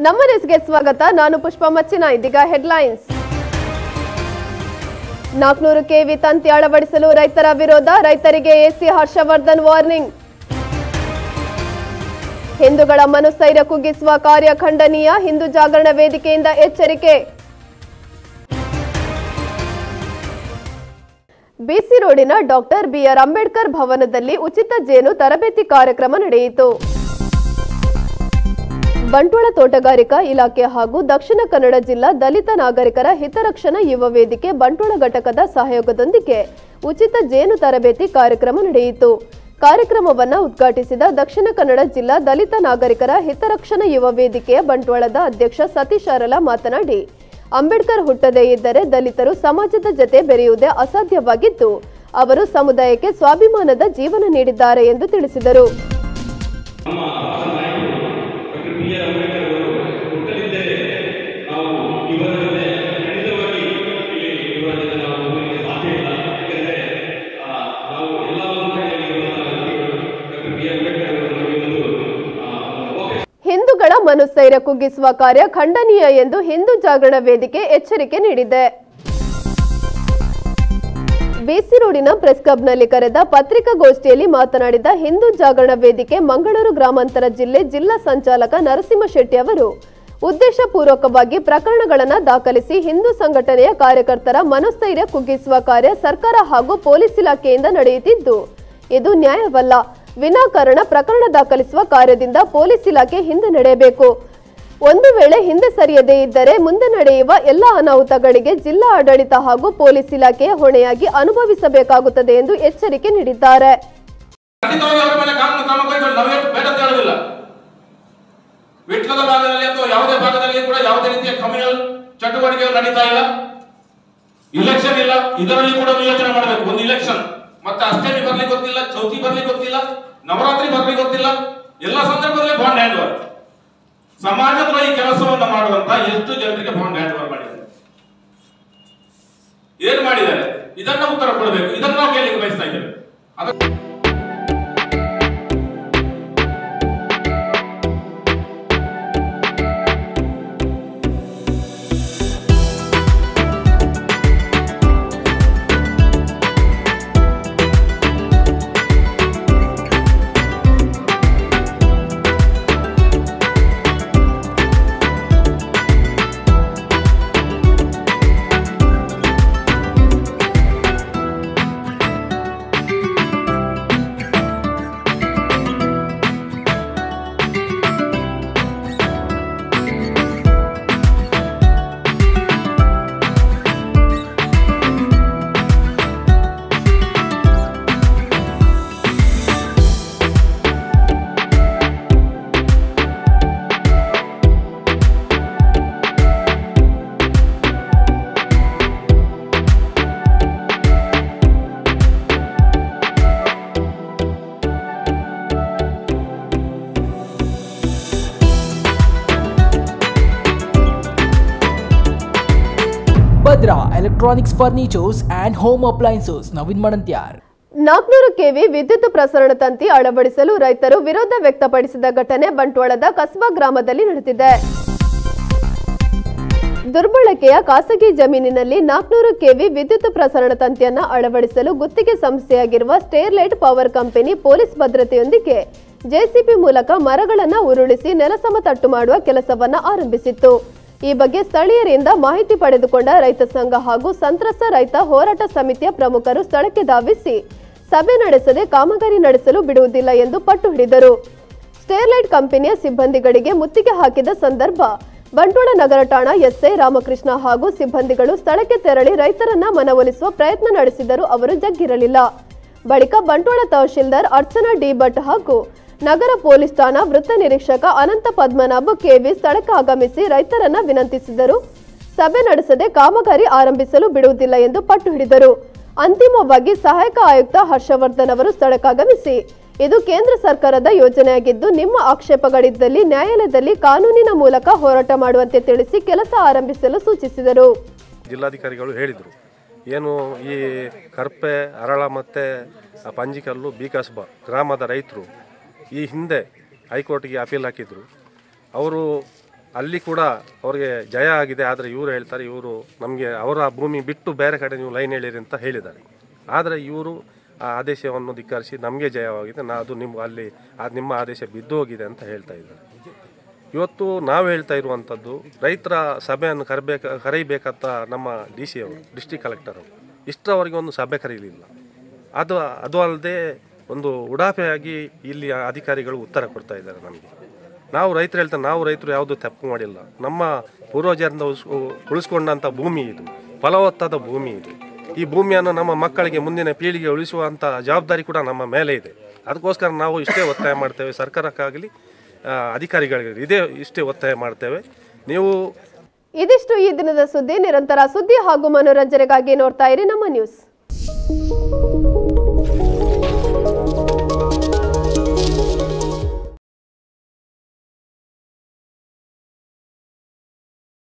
ನಮ್ಮ ನ್ಯೂಸ್ಗೆ ಸ್ವಾಗತ. ನಾನು ಪುಷ್ಪ ಮಚ್ಚಿನ. ಇದೀಗ ಹೆಡ್ಲೈನ್ಸ್. 400 ಕೆವಿ ತಂತಿ ಅಳವಡಿಸಲು ರೈತರ ವಿರೋಧ, ರೈತರಿಗೆ ಎಸಿ ಹರ್ಷವರ್ಧನ್ ವಾರ್ನಿಂಗ್. ಹಿಂದೂಗಳ ಮನಸ್ಥೈರ್ಯ ಕುಗ್ಗಿಸುವ ಕಾರ್ಯ ಖಂಡನೀಯ, ಹಿಂದೂ ಜಾಗರಣ ವೇದಿಕೆಯಿಂದ ಎಚ್ಚರಿಕೆ. ಬಿಸಿ ರೋಡಿನ ಡಾಕ್ಟರ್ ಬಿಆರ್ ಅಂಬೇಡ್ಕರ್ ಭವನದಲ್ಲಿ ಉಚಿತ ಜೇನು ತರಬೇತಿ ಕಾರ್ಯಕ್ರಮ ನಡೆಯಿತು. ಬಂಟ್ವಾಳ ತೋಟಗಾರಿಕಾ ಇಲಾಖೆ ಹಾಗೂ ದಕ್ಷಿಣ ಕನ್ನಡ ಜಿಲ್ಲಾ ದಲಿತ ನಾಗರಿಕರ ಹಿತರಕ್ಷಣಾ ಯುವ ವೇದಿಕೆ ಬಂಟ್ವಾಳ ಘಟಕದ ಸಹಯೋಗದೊಂದಿಗೆ ಉಚಿತ ಜೇನು ತರಬೇತಿ ಕಾರ್ಯಕ್ರಮ ನಡೆಯಿತು. ಕಾರ್ಯಕ್ರಮವನ್ನು ಉದ್ಘಾಟಿಸಿದ ದಕ್ಷಿಣ ಕನ್ನಡ ಜಿಲ್ಲಾ ದಲಿತ ನಾಗರಿಕರ ಹಿತರಕ್ಷಣಾ ಯುವ ವೇದಿಕೆಯ ಬಂಟ್ವಾಳದ ಅಧ್ಯಕ್ಷ ಸತೀಶ್ ಅರಳ ಮಾತನಾಡಿ, ಅಂಬೇಡ್ಕರ್ ಹುಟ್ಟದೇ ಇದ್ದರೆ ದಲಿತರು ಸಮಾಜದ ಜತೆ ಬೆರೆಯುವುದೇ ಅಸಾಧ್ಯವಾಗಿದ್ದು, ಅವರು ಸಮುದಾಯಕ್ಕೆ ಸ್ವಾಭಿಮಾನದ ಜೀವನ ನೀಡಿದ್ದಾರೆ ಎಂದು ತಿಳಿಸಿದರು. ಹಿಂದೂಗಳ ಮನಸ್ಥೈರ್ಯ ಕುಗ್ಗಿಸುವ ಕಾರ್ಯ ಖಂಡನೀಯ ಎಂದು ಹಿಂದೂ ಜಾಗರಣ ವೇದಿಕೆ ಎಚ್ಚರಿಕೆ ನೀಡಿದೆ. ಬಿಸಿ ರೋಡಿನ ಪ್ರೆಸ್ ಕ್ಲಬ್ನಲ್ಲಿ ಕರೆದ ಪತ್ರಿಕಾಗೋಷ್ಠಿಯಲ್ಲಿ ಮಾತನಾಡಿದ ಹಿಂದೂ ಜಾಗರಣ ವೇದಿಕೆ ಮಂಗಳೂರು ಗ್ರಾಮಾಂತರ ಜಿಲ್ಲಾ ಸಂಚಾಲಕ ನರಸಿಂಹ ಶೆಟ್ಟಿ ಅವರು, ಉದ್ದೇಶಪೂರ್ವಕವಾಗಿ ಪ್ರಕರಣಗಳನ್ನು ದಾಖಲಿಸಿ ಹಿಂದೂ ಸಂಘಟನೆಯ ಕಾರ್ಯಕರ್ತರ ಮನಸ್ಥೈರ್ಯ ಕುಗ್ಗಿಸುವ ಕಾರ್ಯ ಸರ್ಕಾರ ಹಾಗೂ ಪೊಲೀಸ್ ಇಲಾಖೆಯಿಂದ ನಡೆಯುತ್ತಿದ್ದು, ಇದು ನ್ಯಾಯವಲ್ಲ. ವಿನಾಕಾರಣ ಪ್ರಕರಣ ದಾಖಲಿಸುವ ಕಾರ್ಯದಿಂದ ಪೊಲೀಸ್ ಇಲಾಖೆ ಹಿಂದೆ ನಡೆಯಬೇಕು. ಒಂದು ವೇಳೆ ಹಿಂದೆ ಸರಿಯದೇ ಇದ್ದರೆ ಮುಂದೆ ನಡೆಯುವ ಎಲ್ಲ ಅನಾಹುತಗಳಿಗೆ ಜಿಲ್ಲಾ ಆಡಳಿತ ಹಾಗೂ ಪೊಲೀಸ್ ಇಲಾಖೆಯ ಹೊಣೆಯಾಗಿ ಅನುಭವಿಸಬೇಕಾಗುತ್ತದೆ ಎಂದು ಎಚ್ಚರಿಕೆ ನೀಡಿದ್ದಾರೆ. ವಿಟ್ಲದ ಭಾಗದಲ್ಲಿ ಅಥವಾ ಯಾವುದೇ ಭಾಗದಲ್ಲಿ ಕೂಡ ಯಾವುದೇ ರೀತಿಯ ಕಮ್ಯುನಲ್ ಚಟುವಟಿಕೆಗಳು ನಡೀತಾ ಇಲ್ಲ, ಇಲೆಕ್ಷನ್ ಇಲ್ಲ, ಇದರಲ್ಲಿ ಕೂಡ ವಿವೇಚನೆ ಮಾಡಬೇಕು. ಒಂದು ಇಲೆಕ್ಷನ್ ಮತ್ತೆ ಅಷ್ಟಮಿ ಬರ್ಲಿಕ್ಕೆ ಗೊತ್ತಿಲ್ಲ, ಚೌತಿ ಬರ್ಲಿಕ್ಕೆ ಗೊತ್ತಿಲ್ಲ, ನವರಾತ್ರಿ ಬರ್ಲಿಕ್ಕೆ ಗೊತ್ತಿಲ್ಲ, ಎಲ್ಲ ಸಂದರ್ಭದಲ್ಲಿ ಬಾಂಡ್ ಹ್ಯಾಂಡ್ ಓವರ್, ಸಮಾಜದ್ರೋಹಿ ಕೆಲಸವನ್ನು ಮಾಡುವಂತ ಎಷ್ಟು ಜನರಿಗೆ ಬಾಂಡ್ ಹ್ಯಾಂಡ್ ಓವರ್ ಮಾಡಿದ್ದಾರೆ, ಏನ್ ಮಾಡಿದ್ದಾರೆ, ಇದನ್ನ ಉತ್ತರ ಕೊಡಬೇಕು. ಇದನ್ನ ನಾವು ಕೇಳಲಿಕ್ಕೆ ಬಯಸ್ತಾ ಇದ್ದೇವೆ. Bhadra electronics furnitures and home appliances Naveen Madantyar. 400 KV ವಿದ್ಯುತ್ ಪ್ರಸರಣ ತಂತಿ ಅಳವಡಿಸಲು ರೈತರು ವಿರೋಧ ವ್ಯಕ್ತಪಡಿಸಿದ ಘಟನೆ ಬಂಟ್ವಾಳದ ಕಸ್ಬಾ ಗ್ರಾಮದಲ್ಲಿ ನಡೆದಿದೆ. ದುರ್ಬಳಕೆಯ ಖಾಸಗಿ ಜಮೀನಿನಲ್ಲಿ 400 ಕೆವಿ ವಿದ್ಯುತ್ ಪ್ರಸರಣ ತಂತಿಯನ್ನು ಅಳವಡಿಸಲು ಗುತ್ತಿಗೆ ಸಂಸ್ಥೆಯಾಗಿರುವ ಸ್ಟೇರ್ಲೈಟ್ ಪವರ್ ಕಂಪನಿ ಪೊಲೀಸ್ ಭದ್ರತೆಯೊಂದಿಗೆ ಜೆಸಿಬಿ ಮೂಲಕ ಮರಗಳನ್ನು ಉರುಳಿಸಿ ನೆಲಸಮತಟ್ಟು ಮಾಡುವ ಕೆಲಸವನ್ನು ಆರಂಭಿಸಿತ್ತು. ಈ ಬಗ್ಗೆ ಸ್ಥಳೀಯರಿಂದ ಮಾಹಿತಿ ಪಡೆದುಕೊಂಡ ರೈತ ಸಂಘ ಹಾಗೂ ಸಂತ್ರಸ್ತ ರೈತ ಹೋರಾಟ ಸಮಿತಿಯ ಪ್ರಮುಖರು ಸ್ಥಳಕ್ಕೆ ಧಾವಿಸಿ ಸಭೆ ನಡೆಸದೆ ಕಾಮಗಾರಿ ನಡೆಸಲು ಬಿಡುವುದಿಲ್ಲ ಎಂದು ಪಟ್ಟು ಹಿಡಿದರು. ಸ್ಟೇರ್ಲೈಟ್ ಕಂಪನಿಯ ಸಿಬ್ಬಂದಿಗಳಿಗೆ ಮುತ್ತಿಗೆ ಹಾಕಿದ ಸಂದರ್ಭ ಬಂಟ್ವಾಳ ನಗರ ಠಾಣಾ ಎಸ್ಐ ರಾಮಕೃಷ್ಣ ಹಾಗೂ ಸಿಬ್ಬಂದಿಗಳು ಸ್ಥಳಕ್ಕೆ ತೆರಳಿ ರೈತರನ್ನ ಮನವೊಲಿಸುವ ಪ್ರಯತ್ನ ನಡೆಸಿದರೂ ಅವರು ಜಗ್ಗಿರಲಿಲ್ಲ. ಬಳಿಕ ಬಂಟ್ವಾಳ ತಹಶೀಲ್ದಾರ್ ಅರ್ಚನಾ ಡಿ ಭಟ್ ಹಾಗೂ ನಗರ ಪೊಲೀಸ್ ಠಾಣಾ ವೃತ್ತ ನಿರೀಕ್ಷಕ ಅನಂತ ಪದ್ಮನಾಭ ಕೆವಿ ಸ್ಥಳಕ್ಕೆ ಆಗಮಿಸಿ ರೈತರನ್ನ ವಿನಂತಿಸಿದರು. ಸಭೆ ನಡೆಸದೆ ಕಾಮಗಾರಿ ಆರಂಭಿಸಲು ಬಿಡುವುದಿಲ್ಲ ಎಂದು ಪಟ್ಟು ಹಿಡಿದರು. ಅಂತಿಮವಾಗಿ ಸಹಾಯಕ ಆಯುಕ್ತ ಹರ್ಷವರ್ಧನ್ ಅವರು ಸ್ಥಳಕ್ಕಾಗಮಿಸಿ, ಇದು ಕೇಂದ್ರ ಸರ್ಕಾರದ ಯೋಜನೆಯಾಗಿದ್ದು ನಿಮ್ಮ ಆಕ್ಷೇಪಗಳಿದ್ದಲ್ಲಿ ನ್ಯಾಯಾಲಯದಲ್ಲಿ ಕಾನೂನಿನ ಮೂಲಕ ಹೋರಾಟ ಮಾಡುವಂತೆ ತಿಳಿಸಿ ಕೆಲಸ ಆರಂಭಿಸಲು ಸೂಚಿಸಿದರು. ಜಿಲ್ಲಾಧಿಕಾರಿಗಳು ಹೇಳಿದರು, ಏನು ಈ ಕರ್ಪೆ, ಅರಳ ಮತ್ತು ಪಂಜಿಕಲ್ಲು ಬಿಕಸ್ಬಾ ಗ್ರಾಮದ ರೈತರು ಈ ಹಿಂದೆ ಹೈಕೋರ್ಟ್ಗೆ ಅಪೀಲ್ ಹಾಕಿದ್ರು. ಅವರು ಅಲ್ಲಿ ಕೂಡ ಅವ್ರಿಗೆ ಜಯ ಆಗಿದೆ. ಆದರೆ ಇವರು ಹೇಳ್ತಾರೆ ಇವರು ನಮಗೆ ಅವರ ಭೂಮಿ ಬಿಟ್ಟು ಬೇರೆ ಕಡೆ ನೀವು ಲೈನ್ ಹೇಳಿರಿ ಅಂತ ಹೇಳಿದ್ದಾರೆ. ಆದರೆ ಇವರು ಆ ಆದೇಶವನ್ನು ಧಿಕ್ಕರಿಸಿ ನಮಗೆ ಜಯವಾಗಿದೆ, ಅದು ನಿಮ್ಮ ಆದೇಶ ಬಿದ್ದು ಹೋಗಿದೆ ಅಂತ ಹೇಳ್ತಾ ಇದ್ದಾರೆ. ಇವತ್ತು ನಾವು ಹೇಳ್ತಾ ಇರುವಂಥದ್ದು ರೈತರ ಸಭೆಯನ್ನು ಕರೆಯಬೇಕಂತ ನಮ್ಮ DC ಅವರು, ಡಿಸ್ಟ್ರಿಕ್ಟ್ ಕಲೆಕ್ಟರ್ ಅವರು ಇಷ್ಟರವರೆಗೆ ಒಂದು ಸಭೆ ಕರೀಲಿಲ್ಲ. ಅದು ಅಲ್ಲದೆ ಒಂದು ಉಡಾಫೆಯಾಗಿ ಇಲ್ಲಿ ಅಧಿಕಾರಿಗಳು ಉತ್ತರ ಕೊಡ್ತಾ ಇದ್ದಾರೆ ನಮಗೆ. ನಾವು ರೈತರು ಹೇಳ್ತಾರೆ, ನಾವು ರೈತರು ಯಾವುದೂ ತಪ್ಪು ಮಾಡಿಲ್ಲ. ನಮ್ಮ ಪೂರ್ವಜರಿಂದ ಉಳಿಸ್ಕೊಂಡಂಥ ಭೂಮಿ ಇದು, ಫಲವತ್ತಾದ ಭೂಮಿ ಇದು. ಈ ಭೂಮಿಯನ್ನು ನಮ್ಮ ಮಕ್ಕಳಿಗೆ ಮುಂದಿನ ಪೀಳಿಗೆ ಉಳಿಸುವಂಥ ಜವಾಬ್ದಾರಿ ಕೂಡ ನಮ್ಮ ಮೇಲೆ ಇದೆ. ಅದಕ್ಕೋಸ್ಕರ ನಾವು ಇಷ್ಟೇ ಒತ್ತಾಯ ಮಾಡ್ತೇವೆ, ಸರ್ಕಾರಕ್ಕಾಗಲಿ ಅಧಿಕಾರಿಗಳಿಗೆ ಇಷ್ಟೇ ಒತ್ತಾಯ ಮಾಡ್ತೇವೆ. ನೀವು ಇದಿಷ್ಟು ಈ ದಿನದ ಸುದ್ದಿ. ನಿರಂತರ ಸುದ್ದಿ ಹಾಗೂ ಮನೋರಂಜನೆಗಾಗಿ ನೋಡ್ತಾ ಇರಿ ನಮ್ಮ ನ್ಯೂಸ್.